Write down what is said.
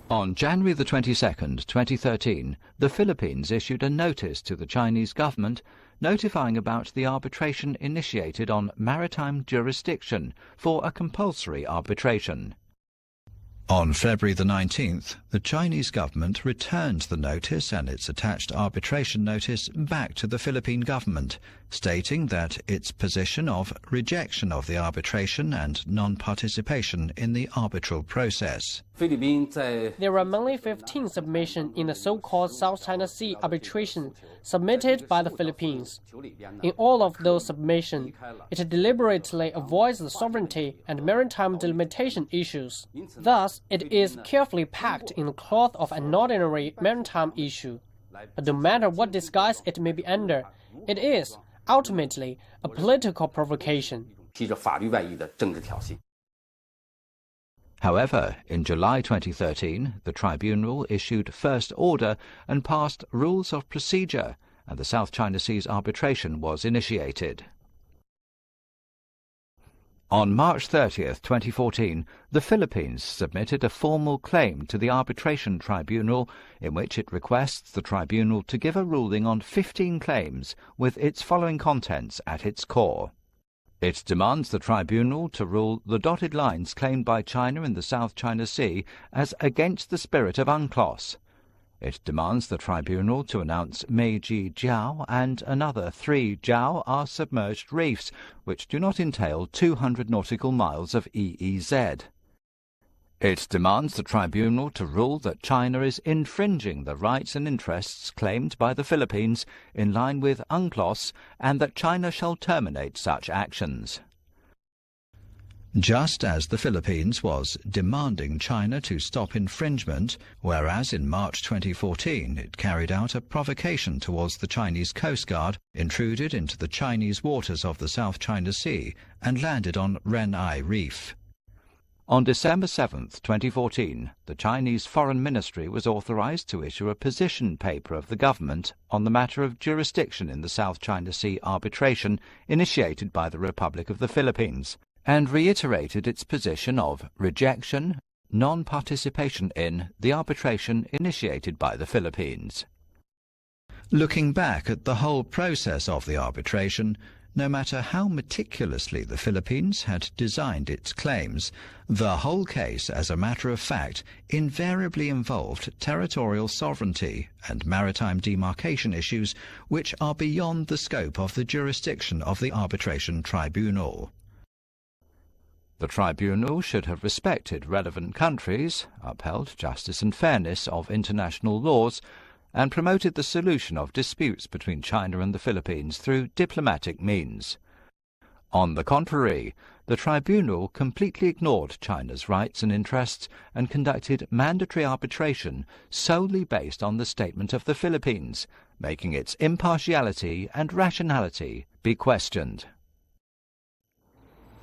On January the 22nd, 2013, the Philippines issued a notice to the Chinese government notifying about the arbitration initiated on maritime jurisdiction for a compulsory arbitration. On February the 19th, the Chinese government returned the notice and its attached arbitration notice back to the Philippine government, stating that its position of rejection of the arbitration and non-participation in the arbitral process. There are mainly 15 submissions in the so-called South China Sea arbitration submitted by the Philippines. In all of those submissions, it deliberately avoids the sovereignty and maritime delimitation issues. Thus, it is carefully packed in the cloth of an ordinary maritime issue. But no matter what disguise it may be under, it is, ultimately, a political provocation. However, in July 2013, the tribunal issued first order and passed rules of procedure, and the South China Sea's arbitration was initiated. On March 30th, 2014, the Philippines submitted a formal claim to the arbitration tribunal in which it requests the tribunal to give a ruling on 15 claims with its following contents at its core. It demands the tribunal to rule the dotted lines claimed by China in the South China Sea as against the spirit of UNCLOS. It demands the tribunal to announce Meiji Jiao and another 3 Jiao are submerged reefs, which do not entail 200 nautical miles of EEZ. It demands the tribunal to rule that China is infringing the rights and interests claimed by the Philippines in line with UNCLOS and that China shall terminate such actions. Just as the Philippines was demanding China to stop infringement, whereas in March 2014 it carried out a provocation towards the Chinese Coast Guard, intruded into the Chinese waters of the South China Sea and landed on Renai Reef. On December 7, 2014, the Chinese Foreign Ministry was authorized to issue a position paper of the government on the matter of jurisdiction in the South China Sea arbitration initiated by the Republic of the Philippines, and reiterated its position of rejection, non-participation in the arbitration initiated by the Philippines. Looking back at the whole process of the arbitration, no matter how meticulously the Philippines had designed its claims, the whole case, as a matter of fact, invariably involved territorial sovereignty and maritime demarcation issues which are beyond the scope of the jurisdiction of the arbitration tribunal. The tribunal should have respected relevant countries, upheld justice and fairness of international laws, and promoted the solution of disputes between China and the Philippines through diplomatic means. On the contrary, the tribunal completely ignored China's rights and interests and conducted mandatory arbitration solely based on the statement of the Philippines, making its impartiality and rationality be questioned.